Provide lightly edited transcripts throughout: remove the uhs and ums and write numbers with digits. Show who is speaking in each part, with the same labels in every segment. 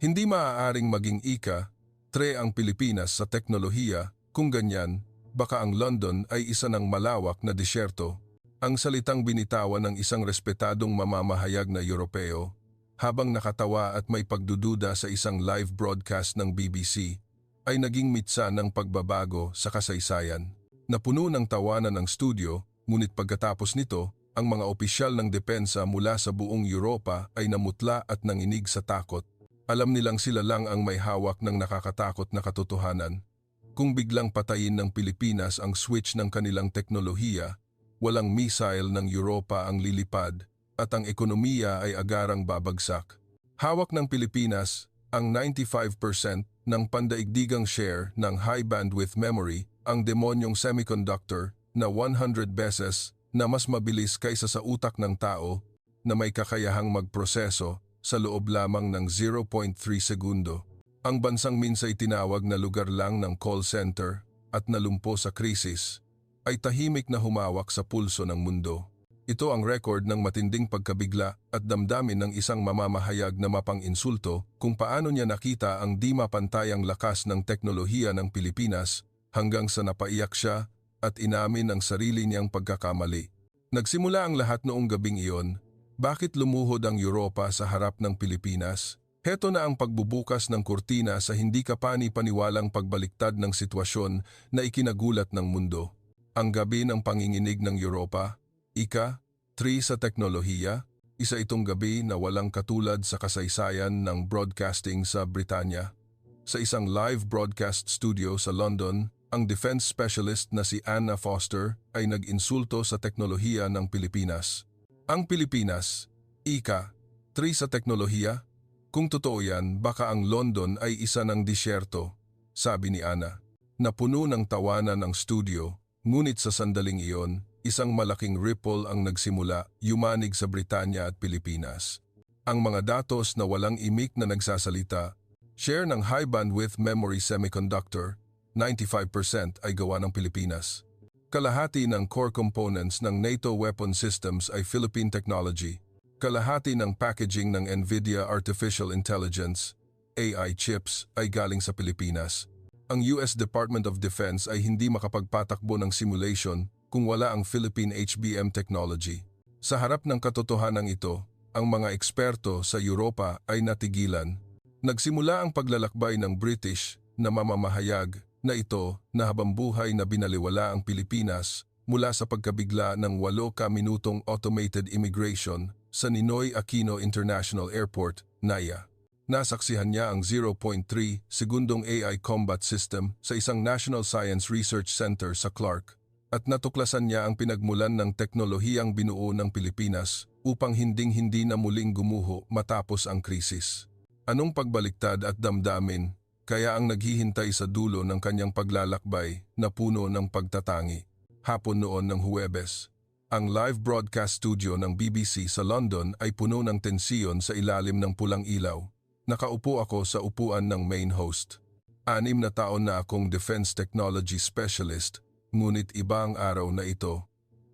Speaker 1: Hindi maaaring maging ika-3 ang Pilipinas sa teknolohiya kung ganyan, baka ang London ay isa ng malawak na disyerto. Ang salitang binitawan ng isang respetadong mamamahayag na Europeo habang nakatawa at may pagdududa sa isang live broadcast ng BBC ay naging mitsa ng pagbabago sa kasaysayan. Napuno ng tawanan ng studio, ngunit pagkatapos nito, ang mga opisyal ng depensa mula sa buong Europa ay namutla at nanginig sa takot. Alam nilang sila lang ang may hawak ng nakakatakot na katotohanan. Kung biglang patayin ng Pilipinas ang switch ng kanilang teknolohiya, walang missile ng Europa ang lilipad at ang ekonomiya ay agarang babagsak. Hawak ng Pilipinas ang 95% ng pandaigdigang share ng high bandwidth memory, ang demonyong semiconductor na 100 beses na mas mabilis kaysa sa utak ng tao na may kakayahang magproseso sa loob lamang ng 0.3 segundo. Ang bansang minsay tinawag na lugar lang ng call center at nalumpo sa krisis ay tahimik na humawak sa pulso ng mundo. Ito ang record ng matinding pagkabigla at damdamin ng isang mamamahayag na mapang-insulto kung paano niya nakita ang di mapantayang lakas ng teknolohiya ng Pilipinas hanggang sa napaiyak siya at inamin ang sarili niyang pagkakamali. Nagsimula ang lahat noong gabing iyon. Bakit lumuhod ang Europa sa harap ng Pilipinas? Heto na ang pagbubukas ng kurtina sa hindi kapani-paniwalang pagbaliktad ng sitwasyon na ikinagulat ng mundo. Ang gabi ng panginginig ng Europa, ika-3 sa teknolohiya, isa itong gabi na walang katulad sa kasaysayan ng broadcasting sa Britanya. Sa isang live broadcast studio sa London, ang defense specialist na si Anna Foster ay nag-insulto sa teknolohiya ng Pilipinas. Ang Pilipinas, ika-3 sa teknolohiya? Kung totoo yan, baka ang London ay isa ng disyerto, sabi ni Anna. Napuno ng tawanan ang studio, ngunit sa sandaling iyon, isang malaking ripple ang nagsimula, yumanig sa Britanya at Pilipinas. Ang mga datos na walang imik na nagsasalita, share ng high bandwidth memory semiconductor, 95% ay gawa ng Pilipinas. Kalahati ng core components ng NATO weapon systems ay Philippine technology. Kalahati ng packaging ng NVIDIA Artificial Intelligence, AI chips, ay galing sa Pilipinas. Ang US Department of Defense ay hindi makapagpatakbo ng simulation kung wala ang Philippine HBM technology. Sa harap ng katotohanan ito, ang mga eksperto sa Europa ay natigilan. Nagsimula ang paglalakbay ng British na mamamahayag na ito na habambuhay na binaliwala ang Pilipinas mula sa pagkabigla ng 8 minutong automated immigration sa Ninoy Aquino International Airport, NAIA. Nasaksihan niya ang 0.3 segundong AI combat system sa isang National Science Research Center sa Clark at natuklasan niya ang pinagmulan ng teknolohiyang binuo ng Pilipinas upang hinding-hindi na muling gumuho matapos ang krisis. Anong pagbaliktad at damdamin kaya ang naghihintay sa dulo ng kanyang paglalakbay na puno ng pagtatangi? Hapon noon ng Huwebes, ang live broadcast studio ng BBC sa London ay puno ng tensiyon sa ilalim ng pulang ilaw. Nakaupo ako sa upuan ng main host. 6 na taon na akong defense technology specialist, ngunit iba ang araw na ito.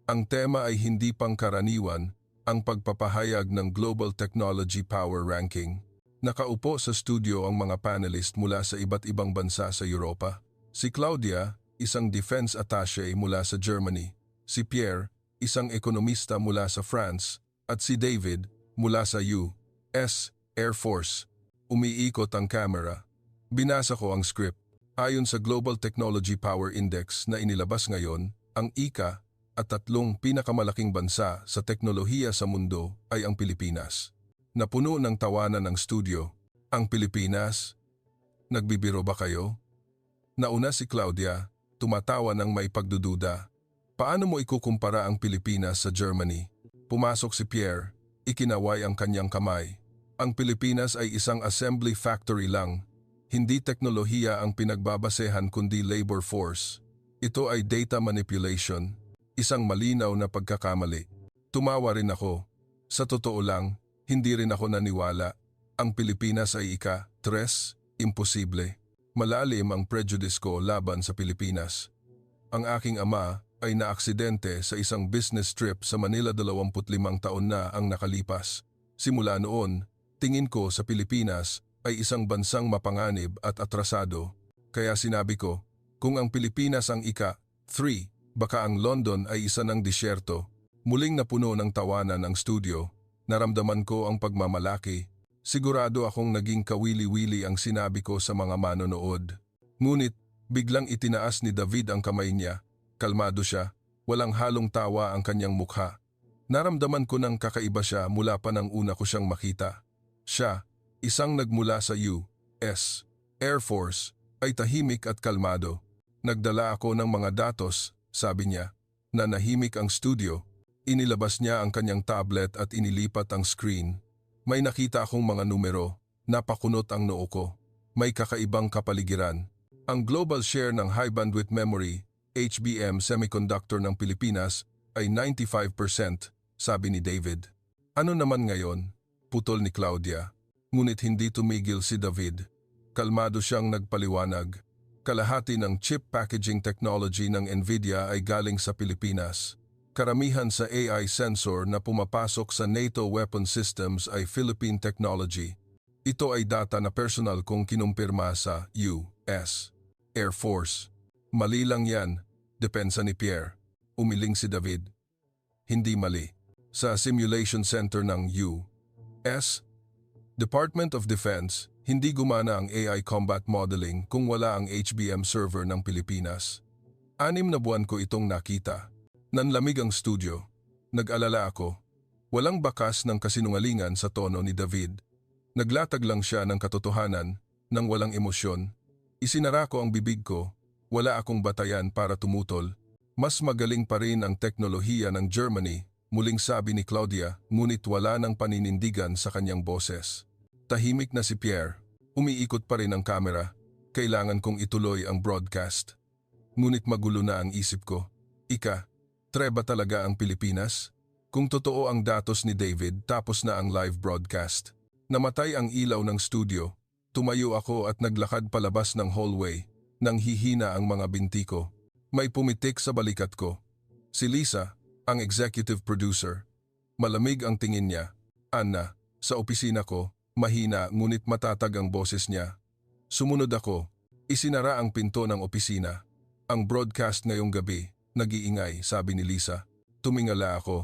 Speaker 1: Ang tema ay hindi pangkaraniwan, ang pagpapahayag ng Global Technology Power Ranking. Nakaupo sa studio ang mga panelist mula sa iba't ibang bansa sa Europa. Si Claudia, isang defense attaché mula sa Germany. Si Pierre, isang ekonomista mula sa France. At si David, mula sa US Air Force. Umiikot ang camera. Binasa ko ang script. Ayon sa Global Technology Power Index na inilabas ngayon, ang ika at 3 pinakamalaking bansa sa teknolohiya sa mundo ay ang Pilipinas. Napuno ng tawanan ng studio. Ang Pilipinas? Nagbibiro ba kayo? Nauna si Claudia, tumatawa ng may pagdududa. Paano mo ikukumpara ang Pilipinas sa Germany? Pumasok si Pierre, ikinaway ang kanyang kamay. Ang Pilipinas ay isang assembly factory lang. Hindi teknolohiya ang pinagbabasehan kundi labor force. Ito ay data manipulation, isang malinaw na pagkakamali. Tumawa rin ako. Sa totoo lang, hindi rin ako naniwala. Ang Pilipinas ay ika-3, imposible. Malalim ang prejudice ko laban sa Pilipinas. Ang aking ama ay naaksidente sa isang business trip sa Manila 25 taon na ang nakalipas. Simula noon, tingin ko sa Pilipinas ay isang bansang mapanganib at atrasado. Kaya sinabi ko, kung ang Pilipinas ang ika-3, baka ang London ay isa ng disyerto. Muling napuno ng tawanan ang studio. Naramdaman ko ang pagmamalaki. Sigurado akong naging kawili-wili ang sinabi ko sa mga manonood. Ngunit, biglang itinaas ni David ang kamay niya. Kalmado siya, walang halong tawa ang kanyang mukha. Naramdaman ko ng kakaiba siya mula pa nang una ko siyang makita. Siya, isang nagmula sa U.S. Air Force, ay tahimik at kalmado. Nagdala ako ng mga datos, sabi niya, na nahimik ang studio. Inilabas niya ang kanyang tablet at inilipat ang screen. May nakita akong mga numero, napakunot ang noo ko. May kakaibang kapaligiran. Ang global share ng high bandwidth memory, HBM semiconductor ng Pilipinas, ay 95%, sabi ni David. Ano naman ngayon? Putol ni Claudia. Ngunit hindi tumigil si David. Kalmado siyang nagpaliwanag. Kalahati ng chip packaging technology ng Nvidia ay galing sa Pilipinas. Karamihan sa AI sensor na pumapasok sa NATO weapon systems ay Philippine technology. Ito ay data na personal kong kinumpirma sa U.S. Air Force. Mali lang yan, depensa ni Pierre. Umiling si David. Hindi mali. Sa simulation center ng U.S. Department of Defense, hindi gumana ang AI combat modeling kung wala ang HBM server ng Pilipinas. 6 na buwan ko itong nakita. Nanlamig ang studio. Nag-alala ako. Walang bakas ng kasinungalingan sa tono ni David. Naglatag lang siya ng katotohanan, ng walang emosyon. Isinara ko ang bibig ko. Wala akong batayan para tumutol. Mas magaling pa rin ang teknolohiya ng Germany, muling sabi ni Claudia, ngunit wala ng paninindigan sa kanyang boses. Tahimik na si Pierre. Umiikot pa rin ang kamera. Kailangan kong ituloy ang broadcast. Ngunit magulo na ang isip ko. Treba talaga ang Pilipinas? Kung totoo ang datos ni David, tapos na ang live broadcast. Namatay ang ilaw ng studio. Tumayo ako at naglakad palabas ng hallway. Nang hihina ang mga binti ko. May pumitik sa balikat ko. Si Lisa, ang executive producer. Malamig ang tingin niya. Anna, sa opisina ko, mahina ngunit matatag ang boses niya. Sumunod ako. Isinara ang pinto ng opisina. Ang broadcast ngayong gabi. Nag-iingay, sabi ni Lisa. Tumingala ako.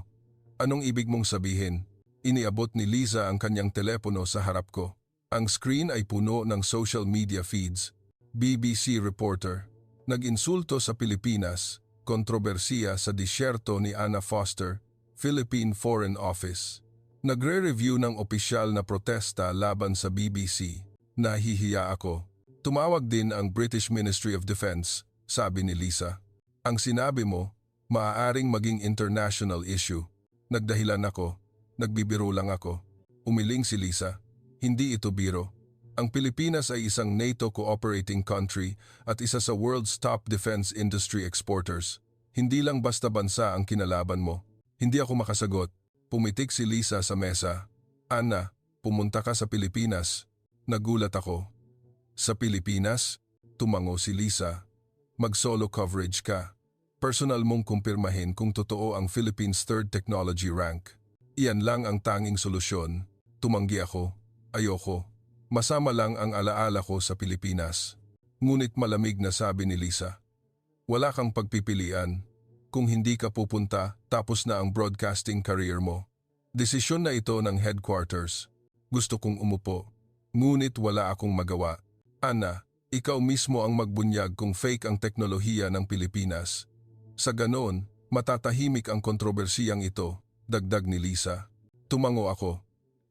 Speaker 1: Anong ibig mong sabihin? Iniabot ni Lisa ang kanyang telepono sa harap ko. Ang screen ay puno ng social media feeds. BBC reporter. Nag-insulto sa Pilipinas. Kontrobersiya sa disyerto ni Anna Foster, Philippine Foreign Office. Nagre-review ng opisyal na protesta laban sa BBC. Nahihiya ako. Tumawag din ang British Ministry of Defense, sabi ni Lisa. Ang sinabi mo, maaaring maging international issue. Nagdahilan ako. Nagbibiro lang ako. Umiling si Lisa. Hindi ito biro. Ang Pilipinas ay isang NATO cooperating country at isa sa world's top defense industry exporters. Hindi lang basta bansa ang kinalaban mo. Hindi ako makasagot. Pumitik si Lisa sa mesa. Anna, pumunta ka sa Pilipinas. Nagulat ako. Sa Pilipinas? Tumango si Lisa. Mag-solo coverage ka. Personal mong kumpirmahin kung totoo ang Philippines' third technology rank. Iyan lang ang tanging solusyon. Tumanggi ako. Ayoko. Masama lang ang alaala ko sa Pilipinas. Ngunit malamig na sabi ni Lisa. Wala kang pagpipilian. Kung hindi ka pupunta, tapos na ang broadcasting career mo. Desisyon na ito ng headquarters. Gusto kong umupo. Ngunit wala akong magawa. Anna, ikaw mismo ang magbunyag kung fake ang teknolohiya ng Pilipinas. Sa ganon, matatahimik ang kontrobersiyang ito, dagdag ni Lisa. Tumango ako.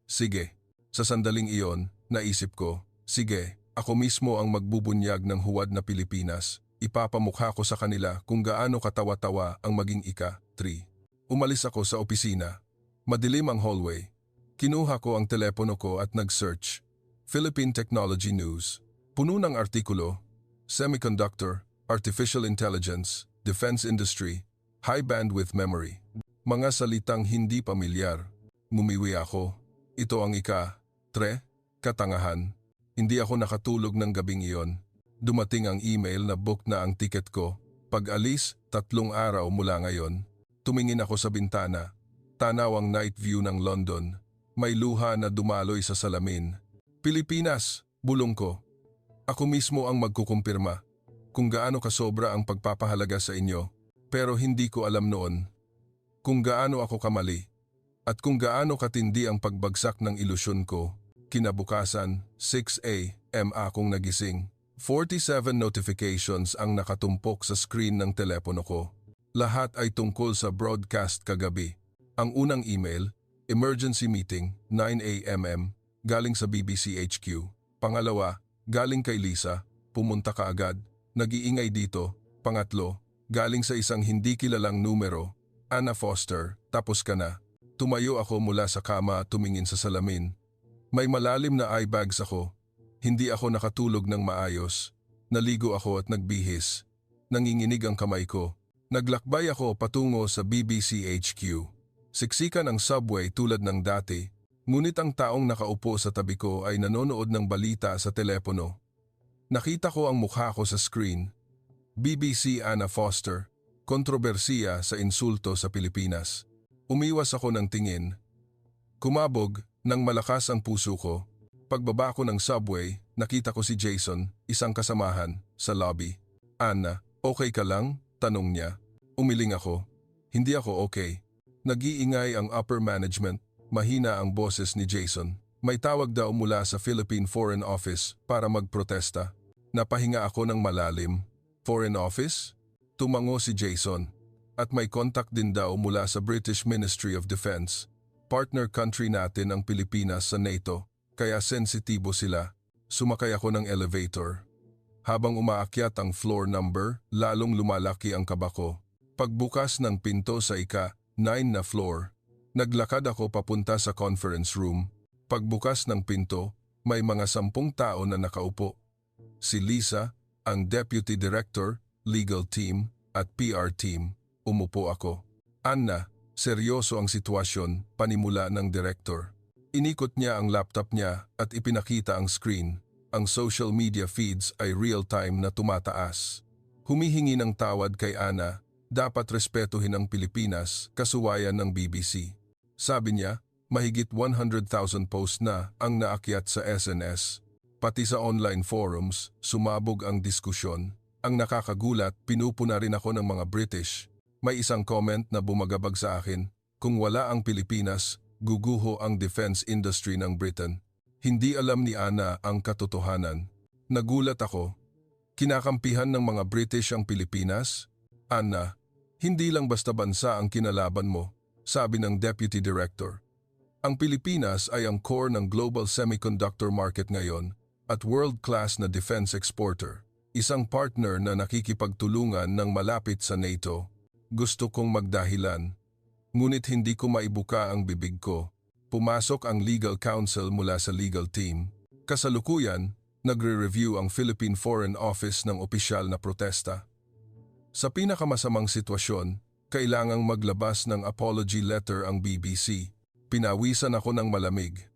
Speaker 1: Sige. Sa sandaling iyon, naisip ko, sige, ako mismo ang magbubunyag ng huwad na Pilipinas. Ipapamukha ko sa kanila kung gaano katawa-tawa ang maging ika-3. Umalis ako sa opisina. Madilim ang hallway. Kinuha ko ang telepono ko at nag-search. Philippine Technology News. Puno ng artikulo, Semiconductor, Artificial Intelligence, Defense Industry, High Bandwidth Memory. Mga salitang hindi pamilyar. Mumiwi ako. Ito ang ika-3, katangahan. Hindi ako nakatulog ng gabing iyon. Dumating ang email na book na ang tiket ko. Pag-alis, 3 araw mula ngayon. Tumingin ako sa bintana. Tanaw ang night view ng London. May luha na dumaloy sa salamin. Pilipinas, bulong ko. Ako mismo ang magkukumpirma kung gaano kasobra ang pagpapahalaga sa inyo, pero hindi ko alam noon kung gaano ako kamali at kung gaano katindi ang pagbagsak ng ilusyon ko. Kinabukasan, 6 a.m. akong nagising. 47 notifications ang nakatumpok sa screen ng telepono ko. Lahat ay tungkol sa broadcast kagabi. Ang unang email, emergency meeting, 9 a.m. galing sa BBC HQ. Pangalawa, galing kay Lisa, pumunta ka agad. Nag-iingay dito. Pangatlo, galing sa isang hindi kilalang numero, Anna Foster, tapos ka na. Tumayo ako mula sa kama, tumingin sa salamin. May malalim na eye bags ako. Hindi ako nakatulog ng maayos. Naligo ako at nagbihis. Nanginginig ang kamay ko. Naglakbay ako patungo sa BBC HQ. Siksikan ang subway tulad ng dati, ngunit ang taong nakaupo sa tabi ko ay nanonood ng balita sa telepono. Nakita ko ang mukha ko sa screen. BBC Anna Foster, kontrobersiya sa insulto sa Pilipinas. Umiwas ako ng tingin. Kumabog nang malakas ang puso ko. Pagbaba ko ng subway, nakita ko si Jason, isang kasamahan, sa lobby. Anna, okay ka lang? Tanong niya. Umiling ako. Hindi ako okay. Nag-iingay ang upper management, mahina ang boses ni Jason. May tawag daw mula sa Philippine Foreign Office para magprotesta. Napahinga ako ng malalim. Foreign Office? Tumango si Jason. At may contact din daw mula sa British Ministry of Defense. Partner country natin ang Pilipinas sa NATO, kaya sensitibo sila. Sumakay ako ng elevator. Habang umaakyat ang floor number, lalong lumalaki ang kaba ko. Pagbukas ng pinto sa ika-9 na floor, naglakad ako papunta sa conference room. Pagbukas ng pinto, may mga 10 tao na nakaupo. Si Lisa, ang Deputy Director, Legal Team at PR Team. Umupo ako. Anna, seryoso ang sitwasyon, panimula ng Director. Inikot niya ang laptop niya at ipinakita ang screen. Ang social media feeds ay real-time na tumataas. Humihingi ng tawad kay Anna, dapat respetuhin ang Pilipinas, kasuwayan ng BBC. Sabi niya, mahigit 100,000 posts na ang naakyat sa SNS. Pati sa online forums, sumabog ang diskusyon. Ang nakakagulat, pinupuna rin ako ng mga British. May isang comment na bumagabag sa akin, kung wala ang Pilipinas, guguho ang defense industry ng Britain. Hindi alam ni Anna ang katotohanan. Nagulat ako. Kinakampihan ng mga British ang Pilipinas? Anna, hindi lang basta bansa ang kinalaban mo, sabi ng Deputy Director. Ang Pilipinas ay ang core ng global semiconductor market ngayon at world-class na defense exporter. Isang partner na nakikipagtulungan ng malapit sa NATO. Gusto kong magdahilan. Ngunit hindi ko maibuka ang bibig ko. Pumasok ang legal counsel mula sa legal team. Kasalukuyan, nagre-review ang Philippine Foreign Office ng opisyal na protesta. Sa pinakamasamang sitwasyon, kailangang maglabas ng apology letter ang BBC. Pinawisan ako ng malamig.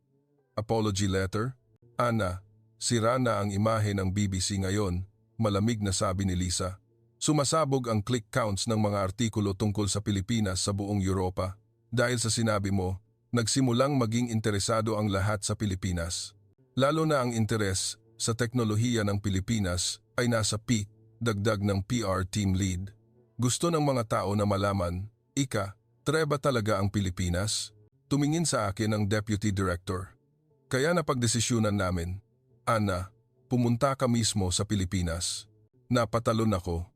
Speaker 1: Apology letter? Anna, sira na ang imahe ng BBC ngayon, malamig na sabi ni Lisa. Sumasabog ang click counts ng mga artikulo tungkol sa Pilipinas sa buong Europa. Dahil sa sinabi mo, nagsimulang maging interesado ang lahat sa Pilipinas. Lalo na ang interes sa teknolohiya ng Pilipinas ay nasa peak, dagdag ng PR team lead. Gusto ng mga tao na malaman, treba talaga ang Pilipinas? Tumingin sa akin ang Deputy Director. Kaya napagdesisyunan namin, Anna, pumunta ka mismo sa Pilipinas. Napatalon ako.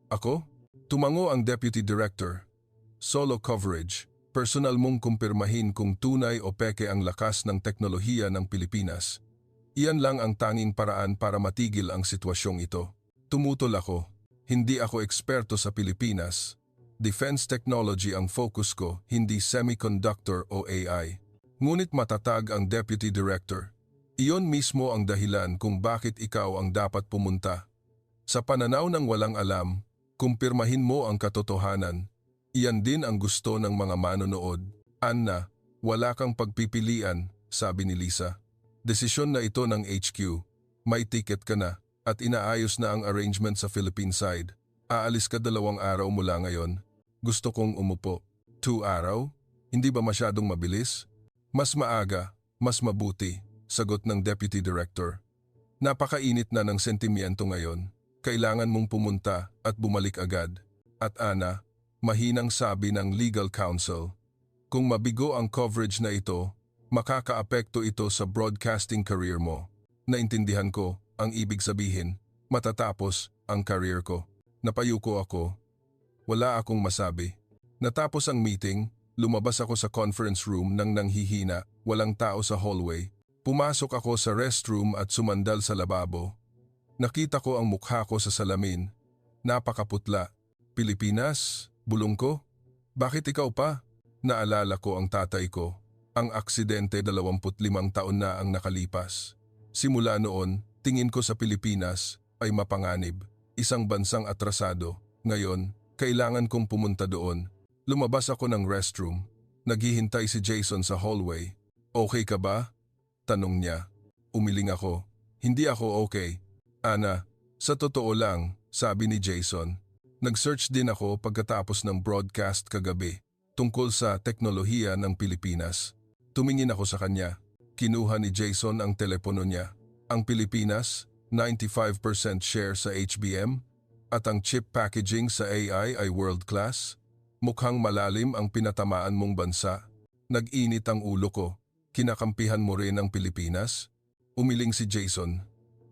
Speaker 1: Ako? Tumango ang Deputy Director. Solo coverage. Personal mong kumpirmahin kung tunay o peke ang lakas ng teknolohiya ng Pilipinas. Iyan lang ang tanging paraan para matigil ang sitwasyong ito. Tumutol ako. Hindi ako eksperto sa Pilipinas. Defense technology ang focus ko, hindi semiconductor o AI. Ngunit matatag ang Deputy Director. Iyon mismo ang dahilan kung bakit ikaw ang dapat pumunta. Sa pananaw ng walang alam, kumpirmahin mo ang katotohanan. Iyan din ang gusto ng mga manonood. Anna, wala kang pagpipilian, sabi ni Lisa. Desisyon na ito ng HQ. May ticket ka na at inaayos na ang arrangement sa Philippine side. Aalis ka 2 araw mula ngayon. Gusto kong umupo. 2 araw? Hindi ba masyadong mabilis? Mas maaga, mas mabuti. sagot ng Deputy Director. Napakainit na ng sentimiento ngayon. Kailangan mong pumunta at bumalik agad. At Ana, mahinang sabi ng legal counsel, kung mabigo ang coverage na ito, makakaapekto ito sa broadcasting career mo. Naintindihan ko ang ibig sabihin, matatapos ang career ko. Napayuko ako. Wala akong masabi. Natapos ang meeting, lumabas ako sa conference room nang nanghihina, walang tao sa hallway. Pumasok ako sa restroom at sumandal sa lababo. Nakita ko ang mukha ko sa salamin. Napakaputla. Pilipinas? Bulong ko? Bakit ikaw pa? Naalala ko ang tatay ko. Ang aksidente 25 taon na ang nakalipas. Simula noon, tingin ko sa Pilipinas ay mapanganib. Isang bansang atrasado. Ngayon, kailangan kong pumunta doon. Lumabas ako ng restroom. Naghihintay si Jason sa hallway. Okay ka ba? Tanong niya. Umiling ako. Hindi ako okay. Ana, sa totoo lang, sabi ni Jason. Nag-search din ako pagkatapos ng broadcast kagabi tungkol sa teknolohiya ng Pilipinas. Tumingin ako sa kanya. Kinuha ni Jason ang telepono niya. Ang Pilipinas, 95% share sa HBM at ang chip packaging sa AI ay world class. Mukhang malalim ang pinatamaan mong bansa. Nag-init ang ulo ko. Kinakampihan mo rin ang Pilipinas? Umiling si Jason.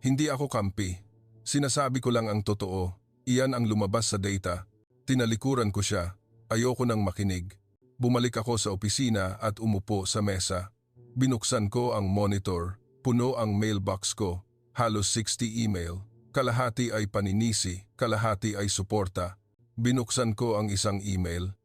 Speaker 1: Hindi ako kampi. Sinasabi ko lang ang totoo. Iyan ang lumabas sa data. Tinalikuran ko siya. Ayoko nang makinig. Bumalik ako sa opisina at umupo sa mesa. Binuksan ko ang monitor. Puno ang mailbox ko. Halos 60 email. Kalahati ay paninisi, kalahati ay suporta. Binuksan ko ang isang email.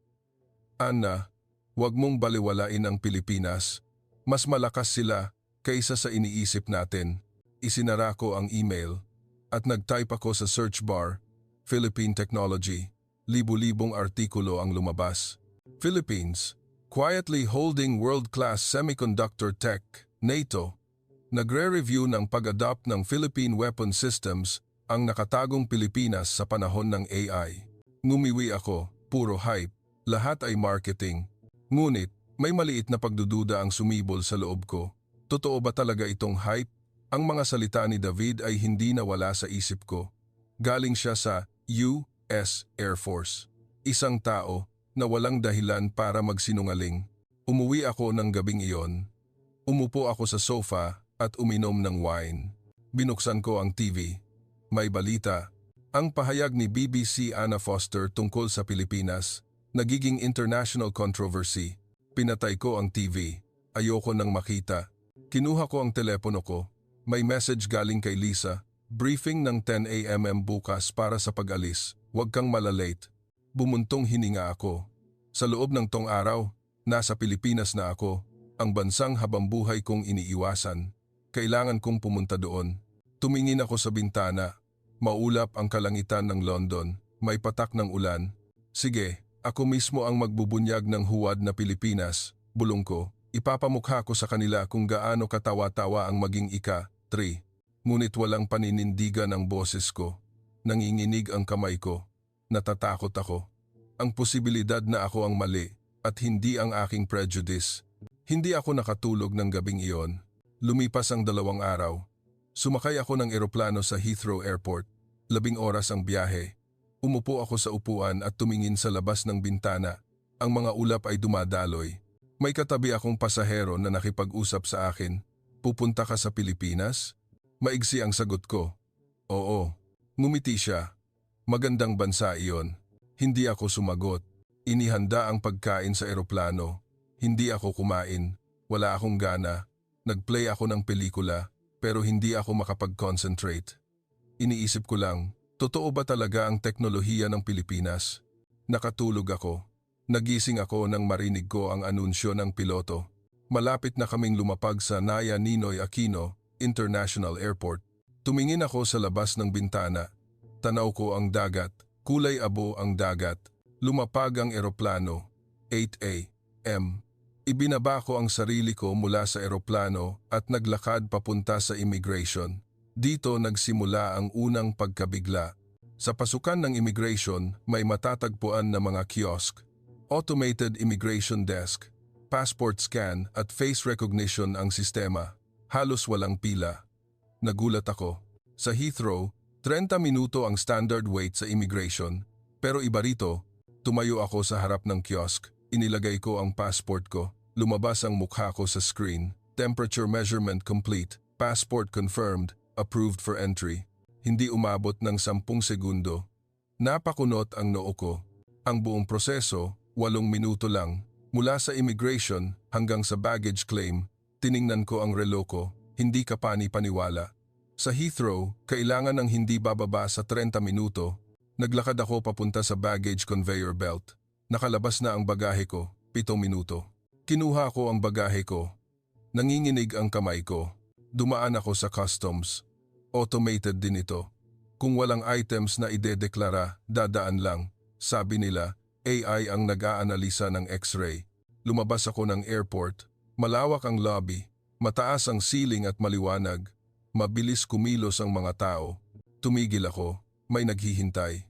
Speaker 1: Ana, huwag mong baliwalain ang Pilipinas. Mas malakas sila kaysa sa iniisip natin. Isinara ko ang email at nag-type ako sa search bar, Philippine Technology. Libu-libong artikulo ang lumabas. Philippines, quietly holding world-class semiconductor tech, NATO. Nagre-review ng pag-adopt ng Philippine Weapon Systems ang nakatagong Pilipinas sa panahon ng AI. Ngumiwi ako, puro hype, lahat ay marketing. Ngunit, may maliit na pagdududa ang sumibol sa loob ko. Totoo ba talaga itong hype? Ang mga salita ni David ay hindi nawala sa isip ko. Galing siya sa US Air Force. Isang tao na walang dahilan para magsinungaling. Umuwi ako ng gabing iyon. Umupo ako sa sofa at uminom ng wine. Binuksan ko ang TV. May balita. Ang pahayag ni BBC Anna Foster tungkol sa Pilipinas, nagiging international controversy. Pinatay ko ang TV. Ayoko nang makita. Kinuha ko ang telepono ko. May message galing kay Lisa. Briefing ng 10 a.m. bukas para sa pag-alis. Huwag kang malalate. Bumuntong hininga ako. Sa loob ng tong araw, nasa Pilipinas na ako. Ang bansang habambuhay kong iniiwasan. Kailangan kong pumunta doon. Tumingin ako sa bintana. Maulap ang kalangitan ng London. May patak ng ulan. Sige. Ako mismo ang magbubunyag ng huwad na Pilipinas, bulong ko. Ipapamukha ko sa kanila kung gaano katawa-tawa ang maging ika-3. Ngunit walang paninindigan ang boses ko. Nanginginig ang kamay ko. Natatakot ako. Ang posibilidad na ako ang mali at hindi ang aking prejudice. Hindi ako nakatulog ng gabing iyon. Lumipas ang 2 araw. Sumakay ako ng eroplano sa Heathrow Airport. 10 oras ang biyahe. Umupo ako sa upuan at tumingin sa labas ng bintana. Ang mga ulap ay dumadaloy. May katabi akong pasahero na nakipag-usap sa akin. Pupunta ka sa Pilipinas? Maigsi ang sagot ko. Oo. Ngumiti siya. Magandang bansa iyon. Hindi ako sumagot. Inihanda ang pagkain sa eroplano. Hindi ako kumain. Wala akong gana. Nag-play ako ng pelikula pero hindi ako makapag-concentrate. Iniisip ko lang, totoo ba talaga ang teknolohiya ng Pilipinas? Nakatulog ako. Nagising ako nang marinig ko ang anunsyo ng piloto. Malapit na kaming lumapag sa Naya Ninoy Aquino International Airport. Tumingin ako sa labas ng bintana. Tanaw ko ang dagat. Kulay abo ang dagat. Lumapag ang eroplano. 8 a.m. Ibinaba ko ang sarili ko mula sa eroplano at naglakad papunta sa immigration. Dito nagsimula ang unang pagkabigla. Sa pasukan ng immigration, may matatagpuan na mga kiosk, automated immigration desk, passport scan at face recognition ang sistema. Halos walang pila. Nagulat ako. Sa Heathrow, 30 minuto ang standard wait sa immigration. Pero iba rito, tumayo ako sa harap ng kiosk, inilagay ko ang passport ko, lumabas ang mukha ko sa screen, temperature measurement complete, passport confirmed, approved for entry. Hindi umabot ng 10 segundo. Napakunot ang noo ko. Ang buong proseso, 8 minuto lang. Mula sa immigration hanggang sa baggage claim, tiningnan ko ang relo ko, hindi ka pani-paniwala. Sa Heathrow, kailangan ng hindi bababa sa 30 minuto. Naglakad ako papunta sa baggage conveyor belt. Nakalabas na ang bagahe ko, 7 minuto. Kinuha ko ang bagahe ko. Nanginginig ang kamay ko. Dumaan ako sa customs. Automated din ito. Kung walang items na idedeklara, dadaan lang. Sabi nila, AI ang nag-aanalisa ng X-ray. Lumabas ako ng airport. Malawak ang lobby. Mataas ang ceiling at maliwanag. Mabilis kumilos ang mga tao. Tumigil ako. May naghihintay.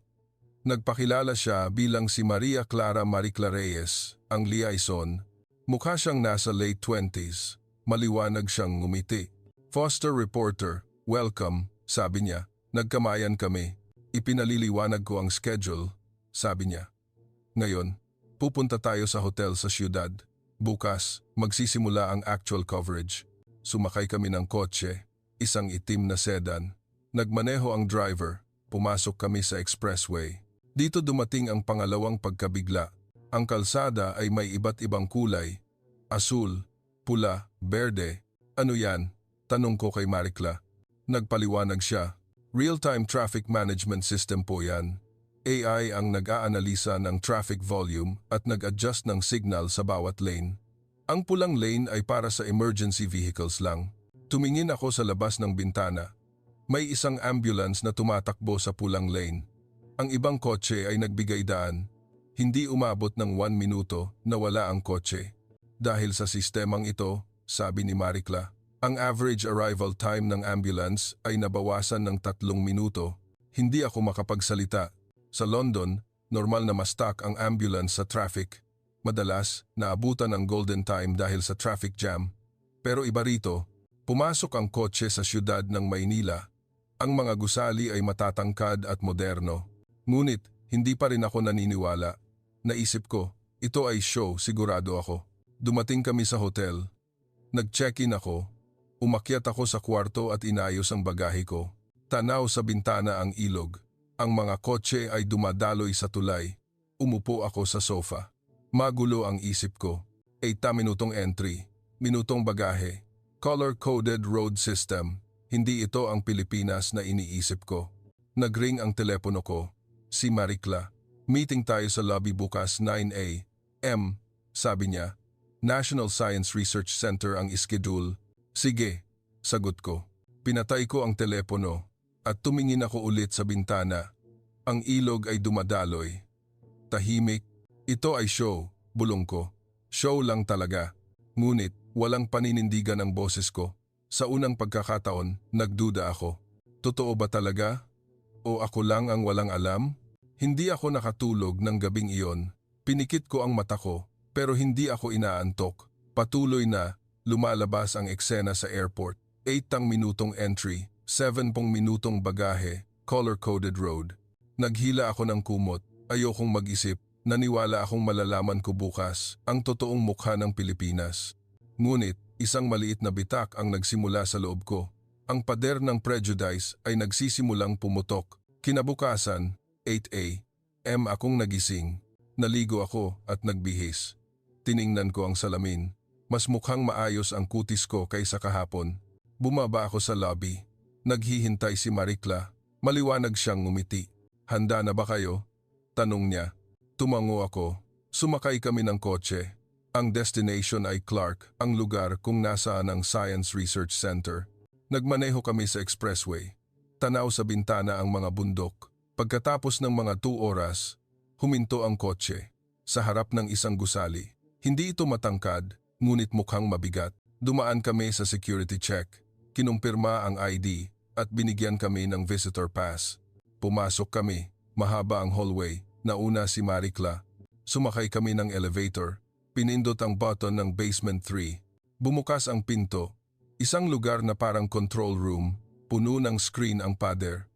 Speaker 1: Nagpakilala siya bilang si Maria Clara Maricla Reyes, ang liaison. Mukha siyang nasa late 20s. Maliwanag siyang ngumiti. Foster reporter, welcome, sabi niya. Nagkamayan kami. Ipinaliliwanag ko ang schedule, sabi niya. Ngayon, pupunta tayo sa hotel sa siyudad. Bukas, magsisimula ang actual coverage. Sumakay kami ng kotse, isang itim na sedan. Nagmaneho ang driver, pumasok kami sa expressway. Dito dumating ang pangalawang pagkabigla. Ang kalsada ay may iba't ibang kulay. Asul, pula, berde. Ano yan? Tanong ko kay Maricla. Nagpaliwanag siya. Real-time traffic management system po yan. AI ang nag-aanalisa ng traffic volume at nag-adjust ng signal sa bawat lane. Ang pulang lane ay para sa emergency vehicles lang. Tumingin ako sa labas ng bintana. May isang ambulance na tumatakbo sa pulang lane. Ang ibang kotse ay nagbigay daan. Hindi umabot ng 1 minuto na wala ang kotse. Dahil sa sistemang ito, sabi ni Maricla, ang average arrival time ng ambulance ay nabawasan ng 3 minuto. Hindi ako makapagsalita. Sa London, normal na ma-stuck ang ambulance sa traffic. Madalas, naabutan ang golden time dahil sa traffic jam. Pero iba rito, pumasok ang kotse sa siyudad ng Maynila. Ang mga gusali ay matatangkad at moderno. Ngunit, hindi pa rin ako naniniwala. Naisip ko, ito ay show, sigurado ako. Dumating kami sa hotel. Nag-check-in ako. Umakyat ako sa kwarto at inayos ang bagahe ko. Tanaw sa bintana ang ilog. Ang mga kotse ay dumadaloy sa tulay. Umupo ako sa sofa. Magulo ang isip ko. 8 minutong entry, minutong bagahe, color-coded road system. Hindi ito ang Pilipinas na iniisip ko. Nagring ang telepono ko. Si Maricla. Meeting tayo sa lobby bukas 9 a.m. Sabi niya. National Science Research Center ang ischedule. Sige, sagot ko. Pinatay ko ang telepono. At tumingin ako ulit sa bintana. Ang ilog ay dumadaloy. Tahimik. Ito ay show, bulong ko. Show lang talaga. Ngunit, walang paninindigan ang boses ko. Sa unang pagkakataon, nagduda ako. Totoo ba talaga? O ako lang ang walang alam? Hindi ako nakatulog ng gabing iyon. Pinikit ko ang mata ko, pero hindi ako inaantok. Patuloy na, lumalabas ang eksena sa airport. 8 minutong entry. 7 minutong bagahe, color-coded road. Naghila ako ng kumot, ayokong mag-isip, naniwala akong malalaman ko bukas ang totoong mukha ng Pilipinas. Ngunit, isang maliit na bitak ang nagsimula sa loob ko. Ang pader ng prejudice ay nagsisimulang pumutok. Kinabukasan, 8 a.m. akong nagising. Naligo ako at nagbihis. Tiningnan ko ang salamin. Mas mukhang maayos ang kutis ko kaysa kahapon. Bumaba ako sa lobby. Naghihintay si Maricla. Maliwanag siyang ngumiti. Handa na ba kayo? Tanong niya. Tumango ako. Sumakay kami ng kotse. Ang destination ay Clark, ang lugar kung nasaan ang Science Research Center. Nagmaneho kami sa expressway. Tanaw sa bintana ang mga bundok. Pagkatapos ng mga 2 oras, huminto ang kotse. Sa harap ng isang gusali. Hindi ito matangkad, ngunit mukhang mabigat. Dumaan kami sa security check. Kinumpirma ang ID at binigyan kami ng visitor pass. Pumasok kami, mahaba ang hallway, nauna si Maricla. Sumakay kami ng elevator, pinindot ang button ng basement 3. Bumukas ang pinto, Isang lugar na parang control room, puno ng screen ang pader.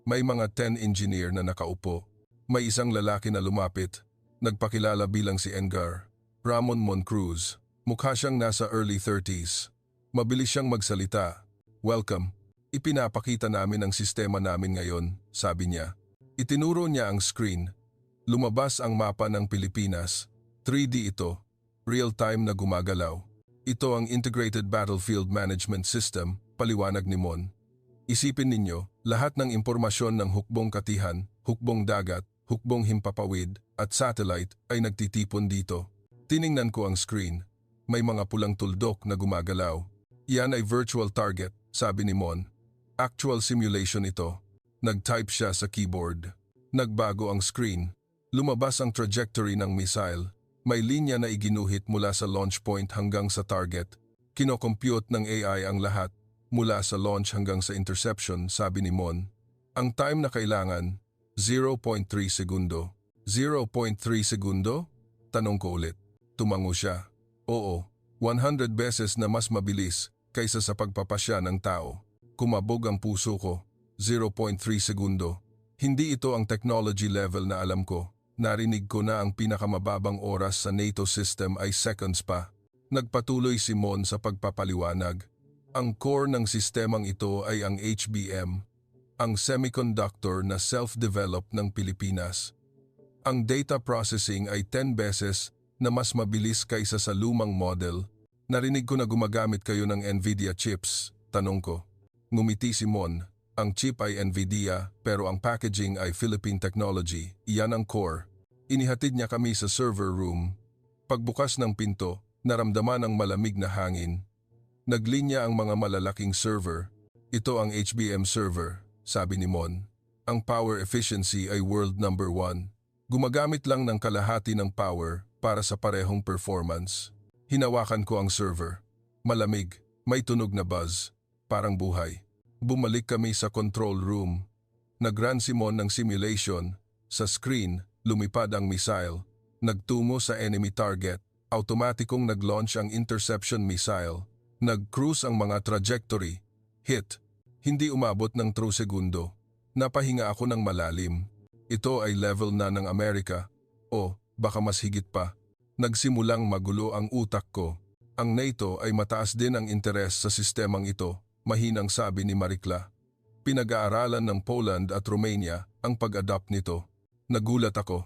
Speaker 1: May mga 10 engineer na nakaupo. May isang lalaki na lumapit. Nagpakilala bilang si Edgar Ramon Moncruz. Mukha siyang nasa early 30s. Mabilis siyang magsalita. "Welcome. Ipinapakita namin ang sistema namin ngayon," sabi niya. Itinuro niya ang screen. Lumabas ang mapa ng Pilipinas. 3D ito. Real-time na gumagalaw. Ito ang Integrated Battlefield Management System, paliwanag ni Mon. Isipin ninyo, lahat ng impormasyon ng hukbong katihan, hukbong dagat, hukbong himpapawid, at satellite ay nagtitipon dito. Tiningnan ko ang screen. May mga pulang tuldok na gumagalaw. Yan ay virtual target, sabi ni Mon. Actual simulation ito. Nag-type siya sa keyboard. Nagbago ang screen. Lumabas ang trajectory ng missile. May linya na iginuhit mula sa launch point hanggang sa target. Kinocompute ng AI ang lahat, mula sa launch hanggang sa interception, sabi ni Mon. Ang time na kailangan, 0.3 segundo. 0.3 segundo? Tanong ko ulit. Tumango siya. Oo, 100 beses na mas mabilis kaysa sa pagpapasya ng tao. Kumabog ang puso ko. 0.3 segundo. Hindi ito ang technology level na alam ko. Narinig ko na ang pinakamababang oras sa NATO system ay seconds pa. Nagpatuloy si Mon sa pagpapaliwanag. Ang core ng sistemang ito ay ang HBM, ang semiconductor na self-develop ng Pilipinas. Ang data processing ay 10 beses na mas mabilis kaysa sa lumang model. Narinig ko na gumagamit kayo ng NVIDIA chips, tanong ko. Ngumiti si Mon. Ang chip ay NVIDIA pero ang packaging ay Philippine technology. Iyan ang core. Inihatid niya kami sa server room. Pagbukas ng pinto, naramdaman ang malamig na hangin. Naglinya ang mga malalaking server. Ito ang HBM server, sabi ni Mon. Ang power efficiency ay world number 1. Gumagamit lang ng kalahati ng power para sa parehong performance. Hinawakan ko ang server. Malamig, may tunog na buzz, parang buhay. Bumalik kami sa control room. Nag-run si Mon ng simulation. Sa screen, lumipad ang missile. Nagtungo sa enemy target. Automatikong nag-launch ang interception missile. Nag-cruise ang mga trajectory. Hit. Hindi umabot ng 2 segundo. Napahinga ako ng malalim. Ito ay level na ng Amerika. O, baka mas higit pa. Nagsimulang magulo ang utak ko. Ang NATO ay mataas din ang interes sa sistemang ito. Mahinang sabi ni Marikla. Pinag-aaralan ng Poland at Romania ang pag-adapt nito. Nagulat ako.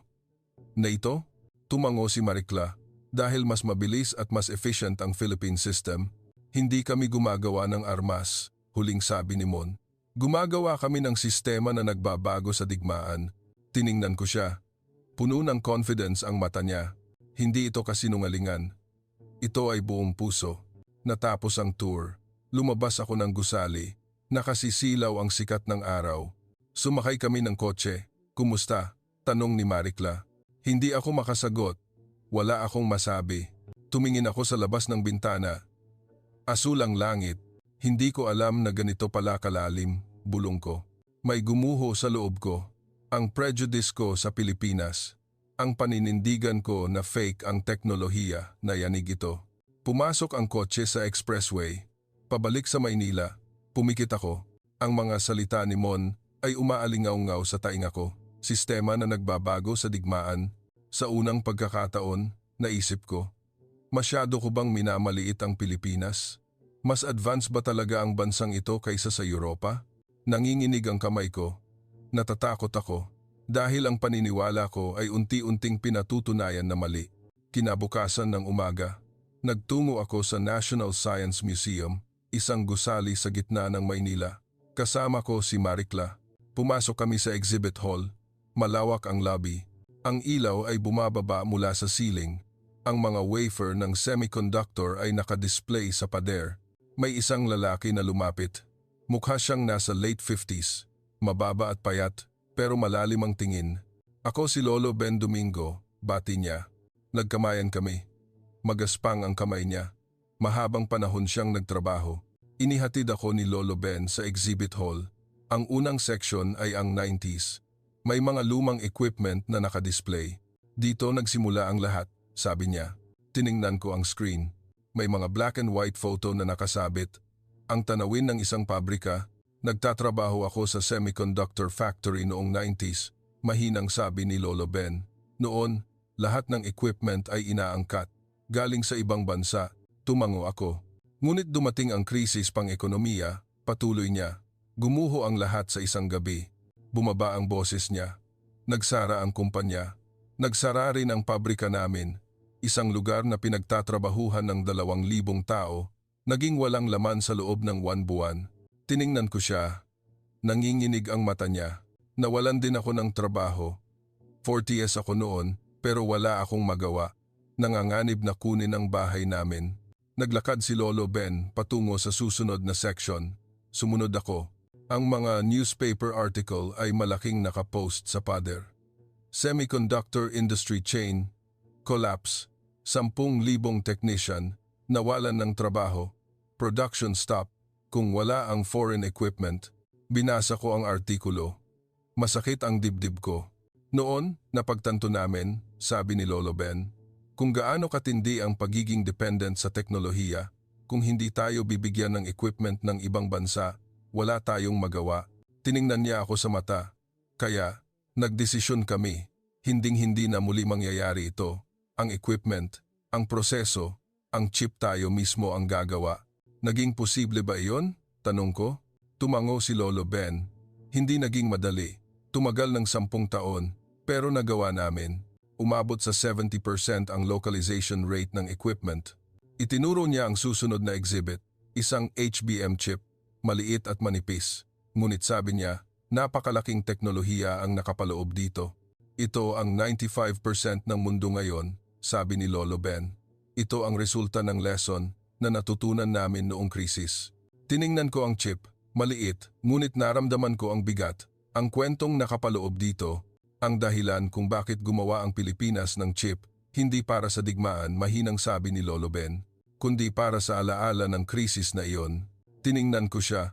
Speaker 1: NATO? Tumango si Marikla. Dahil mas mabilis at mas efficient ang Philippine system, hindi kami gumagawa ng armas, huling sabi ni Mon. Gumagawa kami ng sistema na nagbabago sa digmaan. Tiningnan ko siya. Puno ng confidence ang mata niya. Hindi ito kasinungalingan. Ito ay buong puso. Natapos ang tour. Lumabas ako ng gusali. Nakasisilaw ang sikat ng araw. Sumakay kami ng kotse. Kumusta? Tanong ni Marikla. Hindi ako makasagot. Wala akong masabi. Tumingin ako sa labas ng bintana. Asul ang langit. Hindi ko alam na ganito pala kalalim, bulong ko. May gumuho sa loob ko. Ang prejudice ko sa Pilipinas. Ang paninindigan ko na fake ang teknolohiya na yanig ito. Pumasok ang kotse sa expressway. Pabalik sa Maynila, pumikit ako. Ang mga salita ni Mon ay umaalingaw-ngaw sa tainga ko. Sistema na nagbabago sa digmaan. Sa unang pagkakataon, naisip ko, masyado ko bang minamaliit ang Pilipinas? Mas advanced ba talaga ang bansang ito kaysa sa Europa? Nanginginig ang kamay ko. Natatakot ako dahil ang paniniwala ko ay unti-unting pinatutunayan na mali. Kinabukasan ng umaga, nagtungo ako sa National Science Museum. Isang gusali sa gitna ng Maynila. Kasama ko si Marikla. Pumasok kami sa exhibit hall. Malawak ang lobby. Ang ilaw ay bumababa mula sa ceiling. Ang mga wafer ng semiconductor ay nakadisplay sa pader. May isang lalaki na lumapit. Mukha siyang nasa late 50s. Mababa at payat, pero malalim ang tingin. Ako si Lolo Ben Domingo, bati niya. Nagkamayan kami. Magaspang ang kamay niya. Mahabang panahon siyang nagtrabaho. Inihatid ako ni Lolo Ben sa exhibit hall. Ang unang section ay ang 90s. May mga lumang equipment na nakadisplay. Dito nagsimula ang lahat, sabi niya. Tiningnan ko ang screen. May mga black and white photo na nakasabit. ang tanawin ng isang pabrika. Nagtatrabaho ako sa semiconductor factory noong 90s, mahinang sabi ni Lolo Ben. Noon, lahat ng equipment ay inaangkat. Galing sa ibang bansa, tumango ako. Ngunit dumating ang krisis pang-ekonomiya, patuloy niya. Gumuho ang lahat sa isang gabi. Bumaba ang boses niya. Nagsara ang kumpanya. Nagsara rin ang pabrika namin. Isang lugar na pinagtatrabahuhan ng 2,000 tao, naging walang laman sa loob ng 1 buwan. Tiningnan ko siya. Nanginginig ang mata niya. Nawalan din ako ng trabaho. 40s ako noon, pero wala akong magawa. Nanganganib na kunin ang bahay namin. Naglakad si Lolo Ben patungo sa susunod na section. Sumunod ako. Ang mga newspaper article ay malaking nakapost sa pader. Semiconductor industry chain, collapse, 10,000 technician, nawalan ng trabaho, production stop, kung wala ang foreign equipment. Binasa ko ang artikulo. Masakit ang dibdib ko. Noon, napagtanto namin, sabi ni Lolo Ben, kung gaano katindi ang pagiging dependent sa teknolohiya. Kung hindi tayo bibigyan ng equipment ng ibang bansa, wala tayong magawa. Tiningnan niya ako sa mata. Kaya, nagdesisyon kami. Hinding-hindi na muli mangyayari ito. Ang equipment, ang proseso, ang chip tayo mismo ang gagawa. Naging posible ba iyon? Tanong ko. Tumango si Lolo Ben. Hindi naging madali. Tumagal ng 10 taon, pero nagawa namin. Umabot sa 70% ang localization rate ng equipment. Itinuro niya ang susunod na exhibit, isang HBM chip, maliit at manipis. Ngunit sabi niya, napakalaking teknolohiya ang nakapaloob dito. Ito ang 95% ng mundo ngayon, sabi ni Lolo Ben. Ito ang resulta ng lesson na natutunan namin noong krisis. Tiningnan ko ang chip, maliit, ngunit naramdaman ko ang bigat. Ang kwentong nakapaloob dito, ang dahilan kung bakit gumawa ang Pilipinas ng chip, hindi para sa digmaan, mahinang sabi ni Lolo Ben, kundi para sa alaala ng krisis na iyon. Tiningnan ko siya.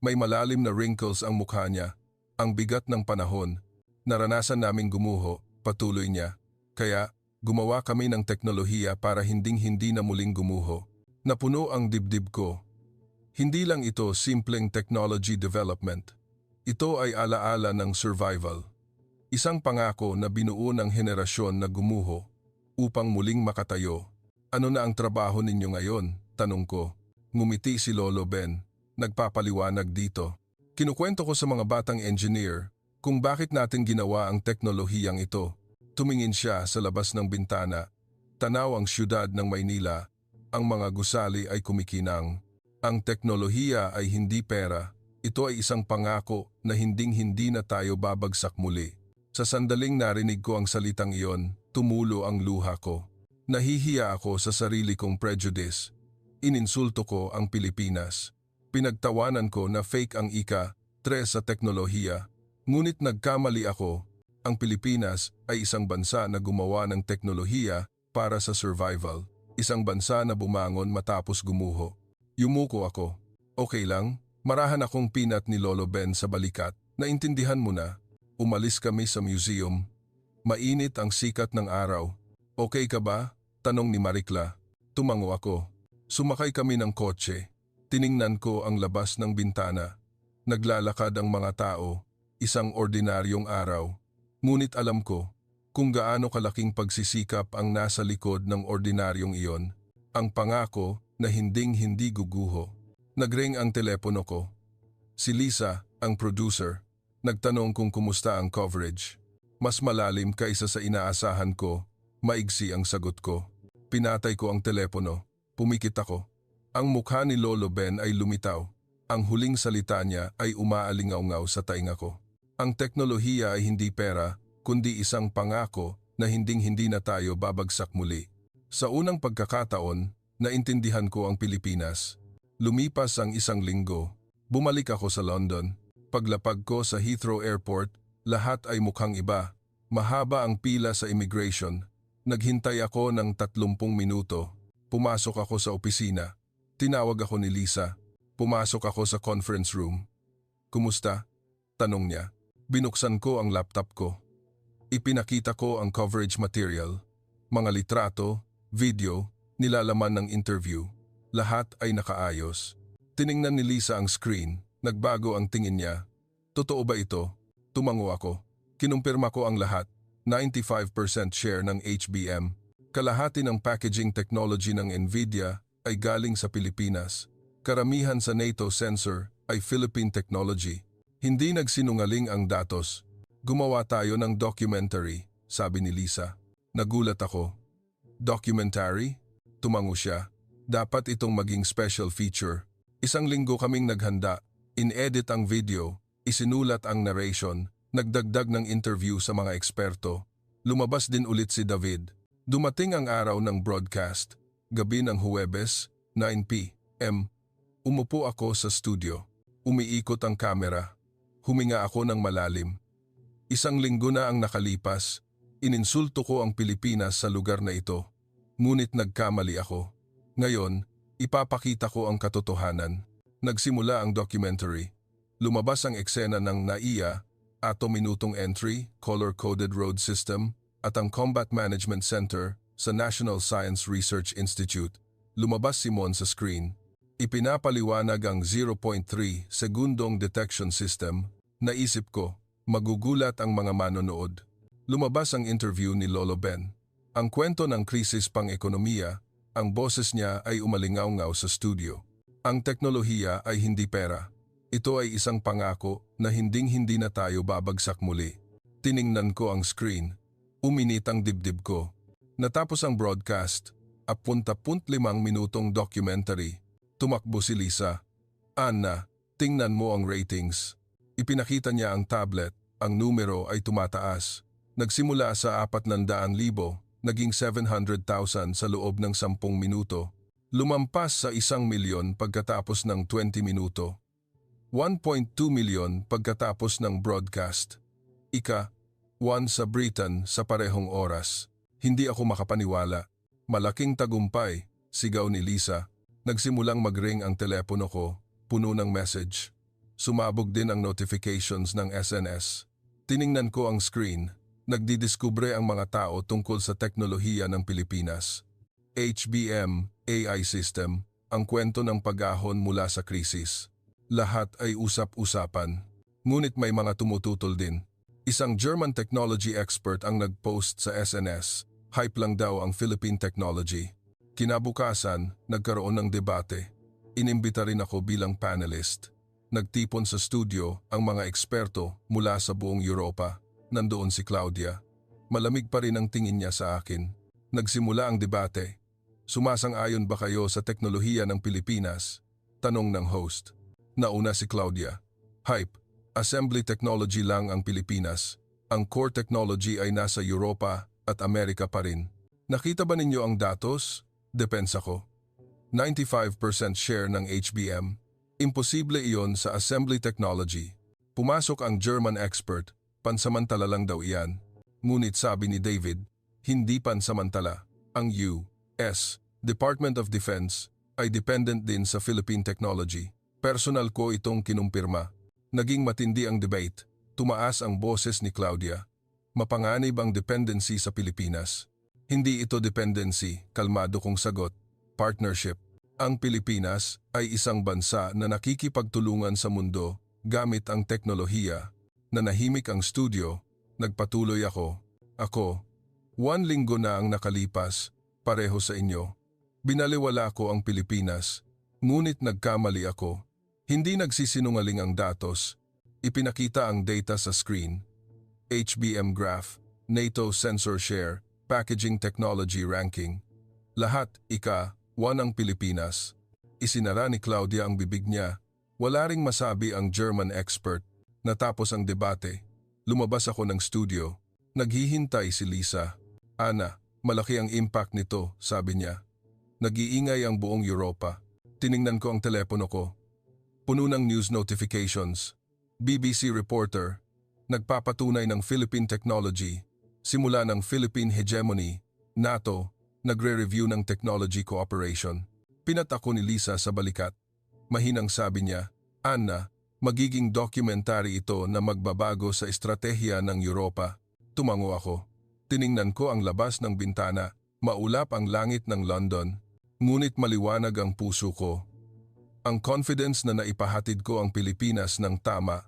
Speaker 1: May malalim na wrinkles ang mukha niya. Ang bigat ng panahon. Naranasan naming gumuho, patuloy niya. Kaya, gumawa kami ng teknolohiya para hinding-hindi na muling gumuho. Napuno ang dibdib ko. Hindi lang ito simpleng technology development. Ito ay alaala ng survival. Isang pangako na binuo ng henerasyon na gumuho upang muling makatayo. Ano na ang trabaho ninyo ngayon? Tanong ko. Ngumiti si Lolo Ben. Nagpapaliwanag dito. Kinukwento ko sa mga batang engineer kung bakit natin ginawa ang teknolohiyang ito. Tumingin siya sa labas ng bintana. Tanaw ang siyudad ng Maynila. Ang mga gusali ay kumikinang. Ang teknolohiya ay hindi pera. Ito ay isang pangako na hinding-hindi na tayo babagsak muli. Sa sandaling narinig ko ang salitang iyon, tumulo ang luha ko. Nahihiya ako sa sarili kong prejudice. Ininsulto ko ang Pilipinas. Pinagtawanan ko na fake ang ika-3 sa teknolohiya. Ngunit nagkamali ako. Ang Pilipinas ay isang bansa na gumawa ng teknolohiya para sa survival. Isang bansa na bumangon matapos gumuho. Yumuko ako. Okay lang, marahan akong pinat ni Lolo Ben sa balikat. Naintindihan mo na. Umalis kami sa museum. Mainit ang sikat ng araw. Okay ka ba? Tanong ni Marikla. Tumango ako. Sumakay kami ng kotse. Tiningnan ko ang labas ng bintana. Naglalakad ang mga tao. Isang ordinaryong araw. Ngunit alam ko kung gaano kalaking pagsisikap ang nasa likod ng ordinaryong iyon. Ang pangako na hinding-hindi guguho. Nagring ang telepono ko. Si Lisa, ang producer, nagtanong kung kumusta ang coverage. Mas malalim kaysa sa inaasahan ko. Maigsi ang sagot ko. Pinatay ko ang telepono. Pumikit ako. Ang mukha ni Lolo Ben ay lumitaw. Ang huling salita niya ay umaalingaw-ngaw sa tainga ko. Ang teknolohiya ay hindi pera, kundi isang pangako na hinding-hindi na tayo babagsak muli. Sa unang pagkakataon, naintindihan ko ang Pilipinas. Lumipas ang 1 linggo. Bumalik ako sa London. Paglapag ko sa Heathrow Airport, lahat ay mukhang iba. Mahaba ang pila sa immigration. Naghintay ako ng 30 minuto. Pumasok ako sa opisina. Tinawag ako ni Lisa. Pumasok ako sa conference room. Kumusta? Tanong niya. Binuksan ko ang laptop ko. Ipinakita ko ang coverage material, mga litrato, video, nilalaman ng interview. Lahat ay nakaayos. Tiningnan ni Lisa ang screen, nagbago ang tingin niya. Totoo ba ito? Tumango ako. Kinumpirma ko ang lahat. 95% share ng HBM. Kalahati ng packaging technology ng Nvidia ay galing sa Pilipinas. Karamihan sa NATO sensor ay Philippine technology. Hindi nagsinungaling ang datos. Gumawa tayo ng documentary, sabi ni Lisa. Nagulat ako. Documentary? Tumango siya. Dapat itong maging special feature. Isang linggo kaming naghanda, in-edit ang video, isinulat ang narration, nagdagdag ng interview sa mga eksperto. Lumabas din ulit si David. Dumating ang araw ng broadcast. Gabi ng Huwebes, 9 p.m. Umupo ako sa studio. Umiikot ang kamera. Huminga ako ng malalim. Isang linggo na ang nakalipas. Ininsulto ko ang Pilipinas sa lugar na ito. Ngunit nagkamali ako. Ngayon, ipapakita ko ang katotohanan. Nagsimula ang documentary. Lumabas ang eksena ng NAIA, ato-minutong entry, color-coded road system, at ang Combat Management Center sa National Science Research Institute. Lumabas si Mon sa screen. Ipinapaliwanag ang 0.3 segundong detection system. Naisip ko, magugulat ang mga manonood. Lumabas ang interview ni Lolo Ben. Ang kwento ng krisis pang-ekonomiya, ang boses niya ay umalingaw-ngaw sa studio. Ang teknolohiya ay hindi pera. Ito ay isang pangako na hinding-hindi na tayo babagsak muli. Tiningnan ko ang screen. Uminit ang dibdib ko. Natapos ang broadcast, 45 minutong documentary. Tumakbo si Lisa. Anna, tingnan mo ang ratings. Ipinakita niya ang tablet, ang numero ay tumataas. Nagsimula sa 400,000, naging 700,000 sa loob ng 10 minuto. Lumampas sa 1,000,000 pagkatapos ng 20 minuto. 1.2 million pagkatapos ng broadcast. Ika-1 sa Britain sa parehong oras. Hindi ako makapaniwala. Malaking tagumpay, sigaw ni Lisa. Nagsimulang mag-ring ang telepono ko, puno ng message. Sumabog din ang notifications ng SNS. Tiningnan ko ang screen. Nagdidiskubre ang mga tao tungkol sa teknolohiya ng Pilipinas. HBM, AI system, ang kwento ng pag-ahon mula sa krisis. Lahat ay usap-usapan. Ngunit may mga tumututol din. Isang German technology expert ang nag-post sa SNS. Hype lang daw ang Philippine technology. Kinabukasan, nagkaroon ng debate. Inimbita rin ako bilang panelist. Nagtipon sa studio ang mga eksperto mula sa buong Europa. Nandoon si Claudia. Malamig pa rin ang tingin niya sa akin. Nagsimula ang debate. Sumasang-ayon ba kayo sa teknolohiya ng Pilipinas? Tanong ng host. Nauna si Claudia. Hype. Assembly technology lang ang Pilipinas. Ang core technology ay nasa Europa at Amerika pa rin. Nakita ba ninyo ang datos? Depensa ko. 95% share ng HBM. Imposible iyon sa assembly technology. Pumasok ang German expert, pansamantala lang daw iyan. Ngunit sabi ni David, hindi pansamantala. Ang U.S. Department of Defense ay dependent din sa Philippine technology. Personal ko itong kinumpirma. Naging matindi ang debate. Tumaas ang boses ni Claudia. Mapanganib ang dependency sa Pilipinas. Hindi ito dependency, kalmado kong sagot. Partnership. Ang Pilipinas ay isang bansa na nakikipagtulungan sa mundo gamit ang teknolohiya. Nanahimik ang studio, nagpatuloy ako. 1 linggo na ang nakalipas, pareho sa inyo. Binaliwala ko ang Pilipinas, ngunit nagkamali ako. Hindi nagsisinungaling ang datos. Ipinakita ang data sa screen. HBM graph, NATO sensor share, packaging technology ranking. Lahat, ika-1 ang Pilipinas. Isinara ni Claudia ang bibig niya. Wala ring masabi ang German expert. Natapos ang debate. Lumabas ako ng studio. Naghihintay si Lisa. Ana, malaki ang impact nito, sabi niya. Nag-iingay ang buong Europa. Tiningnan ko ang telepono ko. Puno ng news notifications. BBC reporter. Nagpapatunay ng Philippine technology. Simula ng Philippine hegemony. NATO. Nagre-review ng technology cooperation. Pinatako ni Lisa sa balikat. Mahinang sabi niya, Anna, magiging documentary ito na magbabago sa estratehiya ng Europa. Tumango ako. Tiningnan ko ang labas ng bintana. Maulap ang langit ng London. Ngunit maliwanag ang puso ko. Ang confidence na naipahatid ko ang Pilipinas ng tama.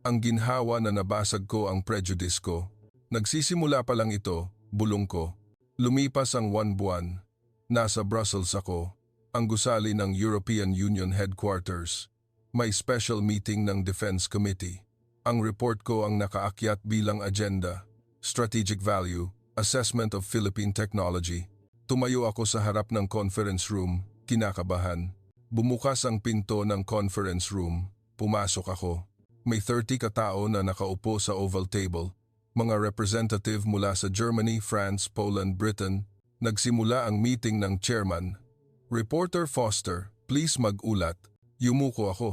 Speaker 1: Ang ginhawa na nabasag ko ang prejudice ko. Nagsisimula pa lang ito, bulong ko. Lumipas ang 1 buwan. Nasa Brussels ako, ang gusali ng European Union Headquarters. May special meeting ng Defense Committee. Ang report ko ang nakaakyat bilang agenda, strategic value, assessment of Philippine technology. Tumayo ako sa harap ng conference room, kinakabahan. Bumukas ang pinto ng conference room, pumasok ako. May 30 katao na nakaupo sa oval table. Mga representative mula sa Germany, France, Poland, Britain. Nagsimula ang meeting ng chairman. Reporter Foster, please mag-ulat. Yumuko ako.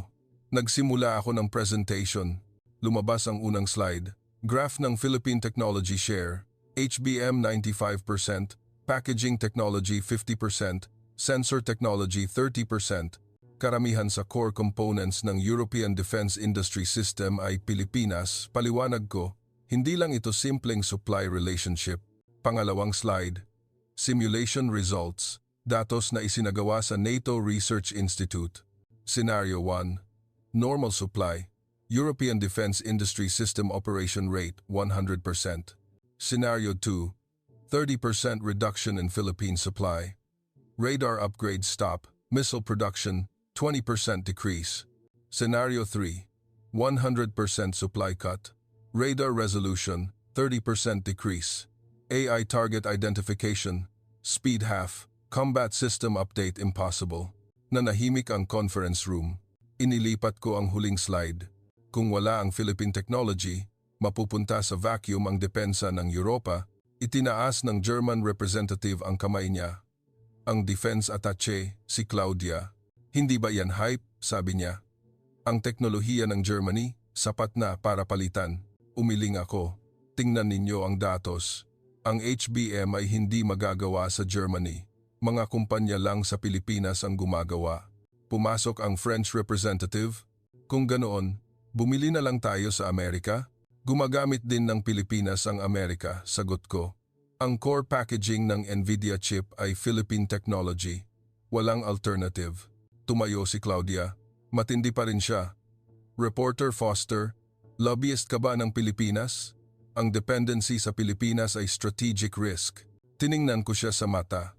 Speaker 1: Nagsimula ako ng presentation. Lumabas ang unang slide. Graph ng Philippine Technology Share. HBM 95%, Packaging Technology 50%, Sensor Technology 30%. Karamihan sa core components ng European Defense Industry System ay Pilipinas. Paliwanag ko, hindi lang ito simpleng supply relationship. Pangalawang slide. Simulation results. Datos na isinagawa sa NATO Research Institute. Scenario 1. Normal supply. European Defense Industry System Operation Rate 100%. Scenario 2. 30% reduction in Philippine supply. Radar upgrade stop. Missile production 20% decrease. Scenario 3. 100% supply cut. Radar resolution 30% decrease. AI target identification. Speed half. Combat system update impossible. Nanahimik ang conference room. Inilipat ko ang huling slide. Kung wala ang Philippine technology, mapupunta sa vacuum ang depensa ng Europa. Itinaas ng German representative ang kamay niya. Ang defense attaché, si Claudia. Hindi ba yan hype? Sabi niya. Ang teknolohiya ng Germany, sapat na para palitan. Umiling ako. Tingnan ninyo ang datos. Ang HBM ay hindi magagawa sa Germany. Mga kumpanya lang sa Pilipinas ang gumagawa. Pumasok ang French representative. Kung ganoon, bumili na lang tayo sa Amerika? Gumagamit din ng Pilipinas ang Amerika, sagot ko. Ang core packaging ng NVIDIA chip ay Philippine technology. Walang alternative. Tumayo si Claudia. Matindi pa rin siya. Reporter Foster, lobbyist ka ba ng Pilipinas? Ang dependency sa Pilipinas ay strategic risk. Tiningnan ko siya sa mata.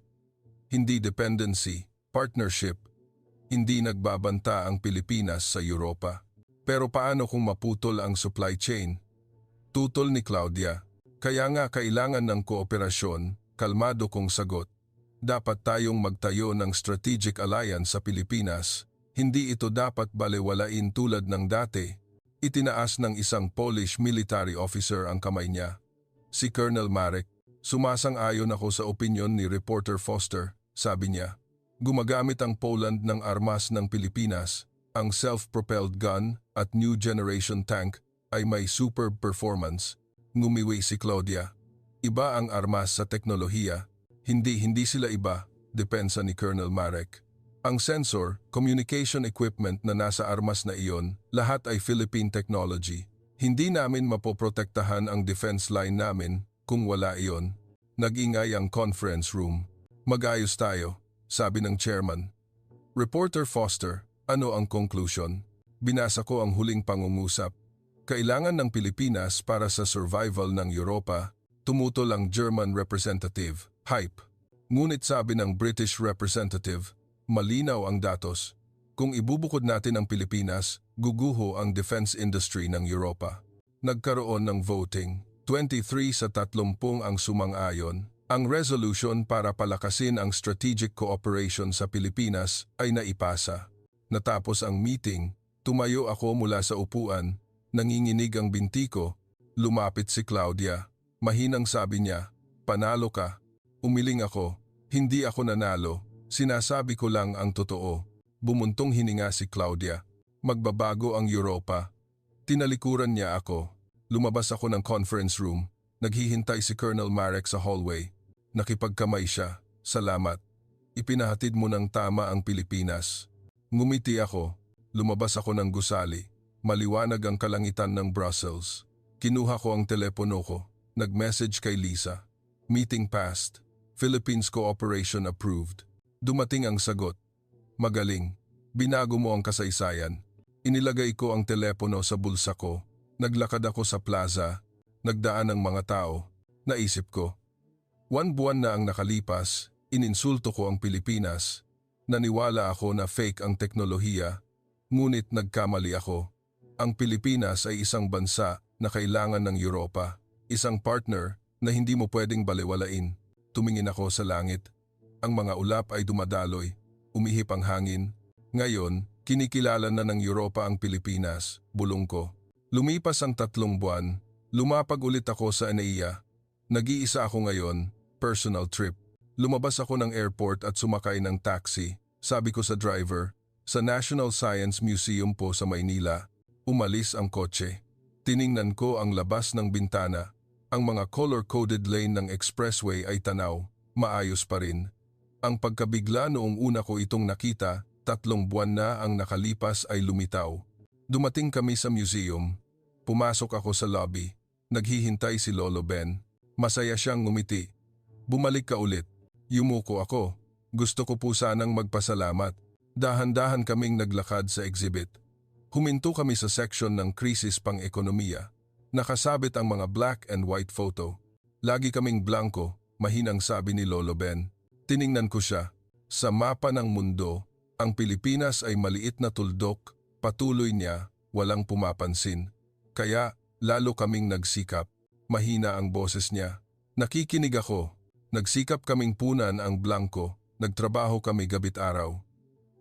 Speaker 1: Hindi dependency, partnership. Hindi nagbabanta ang Pilipinas sa Europa. Pero paano kung maputol ang supply chain? Tutol ni Claudia. Kaya nga kailangan ng kooperasyon, kalmado kong sagot. Dapat tayong magtayo ng strategic alliance sa Pilipinas. Hindi ito dapat balewalain tulad ng dati. Itinaas ng isang Polish military officer ang kamay niya. Si Colonel Marek. Sumasang-ayon ako sa opinyon ni Reporter Foster, sabi niya. Gumagamit ang Poland ng armas ng Pilipinas. Ang self-propelled gun at new generation tank ay may superb performance. Ngumiwi si Claudia. Iba ang armas sa teknolohiya. Hindi sila iba, depensa ni Colonel Marek. Ang sensor, communication equipment na nasa armas na iyon, lahat ay Philippine technology. Hindi namin mapoprotektahan ang defense line namin kung wala iyon. Nag-ingay ang conference room. Mag-ayos tayo, sabi ng chairman. Reporter Foster, ano ang conclusion? Binasa ko ang huling pangungusap. Kailangan ng Pilipinas para sa survival ng Europa, tumutol ang German representative, hype. Ngunit sabi ng British representative, malinaw ang datos. Kung ibubukod natin ang Pilipinas, guguho ang defense industry ng Europa. Nagkaroon ng voting, 23 sa 30 ang sumang-ayon. Ang resolution para palakasin ang strategic cooperation sa Pilipinas ay naipasa. Natapos ang meeting, tumayo ako mula sa upuan, nanginginig ang binti ko, lumapit si Claudia. Mahinang sabi niya, panalo ka. Umiling ako, hindi ako nanalo, sinasabi ko lang ang totoo. Bumuntong hininga si Claudia. Magbabago ang Europa. Tinalikuran niya ako. Lumabas ako ng conference room. Naghihintay si Colonel Marek sa hallway. Nakipagkamay siya. Salamat. Ipinahatid mo ng tama ang Pilipinas. Ngumiti ako. Lumabas ako ng gusali. Maliwanag ang kalangitan ng Brussels. Kinuha ko ang telepono ko. Nag-message kay Lisa. Meeting passed. Philippines cooperation approved. Dumating ang sagot. Magaling. Binago mo ang kasaysayan. Inilagay ko ang telepono sa bulsa ko. Naglakad ako sa plaza. Nagdaan ang mga tao. Naisip ko. 1 buwan na ang nakalipas. Ininsulto ko ang Pilipinas. Naniwala ako na fake ang teknolohiya. Ngunit nagkamali ako. Ang Pilipinas ay isang bansa na kailangan ng Europa. Isang partner na hindi mo pwedeng balewalain. Tumingin ako sa langit. Ang mga ulap ay dumadaloy. Umihip ang hangin. Ngayon, kinikilala na ng Europa ang Pilipinas, bulong ko. Lumipas ang 3 buwan, lumapag ulit ako sa NAIA. Nag-iisa ako ngayon, personal trip. Lumabas ako ng airport at sumakay ng taxi. Sabi ko sa driver, sa National Science Museum po sa Maynila. Umalis ang kotse. Tiningnan ko ang labas ng bintana. Ang mga color-coded lane ng expressway ay tanaw, maayos pa rin. Ang pagkabigla noong una ko itong nakita, 3 buwan na ang nakalipas ay lumitaw. Dumating kami sa museum. Pumasok ako sa lobby. Naghihintay si Lolo Ben. Masaya siyang ngumiti. Bumalik ka ulit. Yumuko ako. Gusto ko po sanang magpasalamat. Dahan-dahan kaming naglakad sa exhibit. Huminto kami sa section ng krisis pang-ekonomiya. Nakasabit ang mga black and white photo. Lagi kaming blanco, mahinang sabi ni Lolo Ben. Tiningnan ko siya. Sa mapa ng mundo, ang Pilipinas ay maliit na tuldok, patuloy niya, walang pumapansin. Kaya, lalo kaming nagsikap. Mahina ang boses niya. Nakikinig ako. Nagsikap kaming punan ang blanco, nagtrabaho kami gabit araw.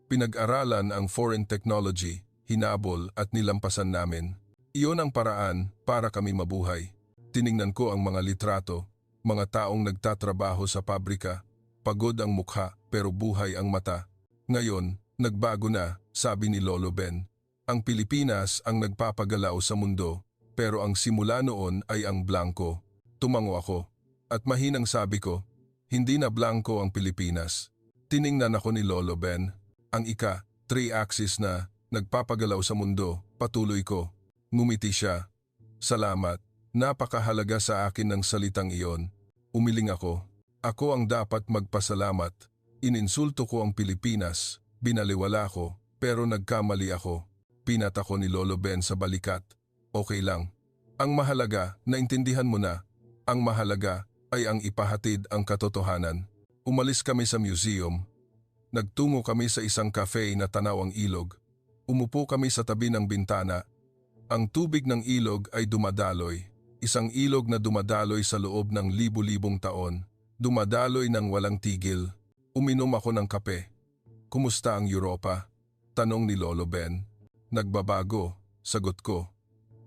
Speaker 1: Pinag-aralan ang foreign technology, hinabol at nilampasan namin. Iyon ang paraan para kami mabuhay. Tiningnan ko ang mga litrato, mga taong nagtatrabaho sa pabrika. Pagod ang mukha pero buhay ang mata. Ngayon, nagbago na, sabi ni Lolo Ben. Ang Pilipinas ang nagpapagalaw sa mundo, pero ang simula noon ay ang blanco. Tumango ako. At mahinang sabi ko, hindi na blanco ang Pilipinas. Tiningnan ako ni Lolo Ben. Ang 3-axis na, nagpapagalaw sa mundo, patuloy ko. Ngumiti siya. Salamat. Napakahalaga sa akin ng salitang iyon. Umiling ako. Ako ang dapat magpasalamat. Ininsulto ko ang Pilipinas, binaliwala ko, pero nagkamali ako. Pinat ako ni Lolo Ben sa balikat. Okay lang. Ang mahalaga, naintindihan mo na. Ang mahalaga ay ang ipahatid ang katotohanan. Umalis kami sa museum. Nagtungo kami sa isang cafe na tanaw ang ilog. Umupo kami sa tabi ng bintana. Ang tubig ng ilog ay dumadaloy. Isang ilog na dumadaloy sa loob ng libu-libong taon. Dumadaloy ng walang tigil. Uminom ako ng kape. Kumusta ang Europa? Tanong ni Lolo Ben. Nagbabago, sagot ko.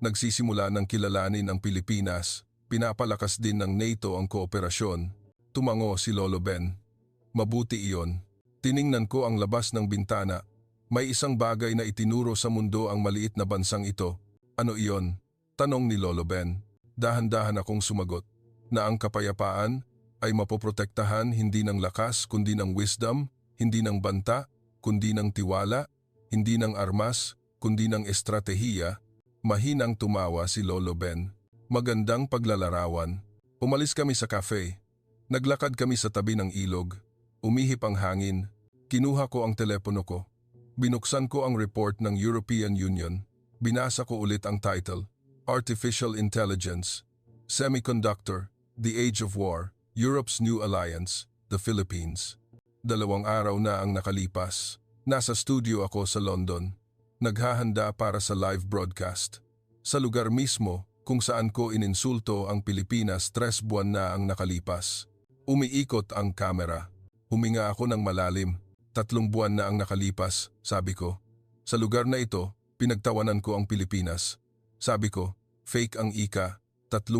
Speaker 1: Nagsisimula ng kilalanin ang Pilipinas. Pinapalakas din ng NATO ang kooperasyon. Tumango si Lolo Ben. Mabuti iyon. Tiningnan ko ang labas ng bintana. May isang bagay na itinuro sa mundo ang maliit na bansang ito. Ano iyon? Tanong ni Lolo Ben. Dahan-dahan akong sumagot. Na ang kapayapaan ay mapoprotektahan hindi ng lakas kundi ng wisdom, hindi ng banta kundi ng tiwala, hindi ng armas kundi ng estratehiya. Mahinang tumawa si Lolo Ben. Magandang paglalarawan. Umalis kami sa cafe. Naglakad kami sa tabi ng ilog. Umihip ang hangin. Kinuha ko ang telepono ko. Binuksan ko ang report ng European Union. Binasa ko ulit ang title. Artificial Intelligence. Semiconductor. The Age of War. Europe's New Alliance, the Philippines. 2 araw na ang nakalipas. Nasa studio ako sa London. Naghahanda para sa live broadcast. Sa lugar mismo kung saan ko ininsulto ang Pilipinas 3 buwan na ang nakalipas. Umiikot ang kamera. Huminga ako ng malalim. 3 buwan na ang nakalipas, sabi ko. Sa lugar na ito, pinagtawanan ko ang Pilipinas. Sabi ko, fake ang 3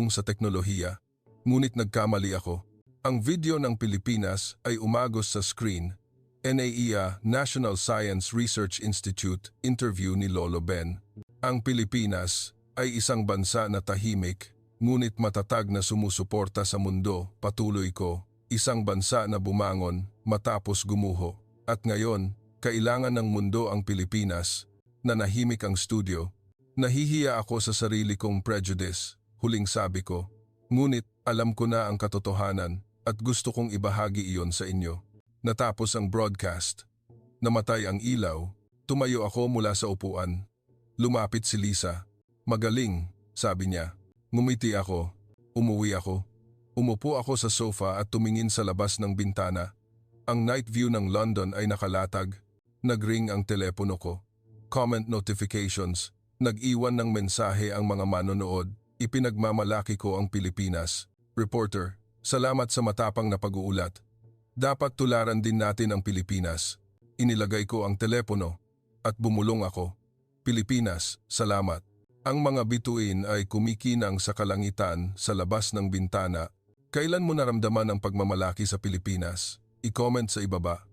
Speaker 1: sa teknolohiya. Ngunit nagkamali ako. Ang video ng Pilipinas ay umagos sa screen. NAIA, National Science Research Institute, interview ni Lolo Ben. Ang Pilipinas ay isang bansa na tahimik, ngunit matatag na sumusuporta sa mundo, patuloy ko. Isang bansa na bumangon, matapos gumuho. At ngayon, kailangan ng mundo ang Pilipinas. Nanahimik ang studio. Nahihiya ako sa sarili kong prejudice, huling sabi ko. Ngunit alam ko na ang katotohanan at gusto kong ibahagi iyon sa inyo. Natapos ang broadcast. Namatay ang ilaw. Tumayo ako mula sa upuan. Lumapit si Lisa. Magaling, sabi niya. Ngumiti ako. Umuwi ako. Umupo ako sa sofa at tumingin sa labas ng bintana. Ang night view ng London ay nakalatag. Nagring ang telepono ko. Comment notifications. Nag-iwan ng mensahe ang mga manonood. Ipinagmamalaki ko ang Pilipinas. Reporter, salamat sa matapang na pag-uulat. Dapat tularan din natin ang Pilipinas. Inilagay ko ang telepono at bumulong ako. Pilipinas, salamat. Ang mga bituin ay kumikinang sa kalangitan sa labas ng bintana. Kailan mo naramdaman ang pagmamalaki sa Pilipinas? I-comment sa ibaba.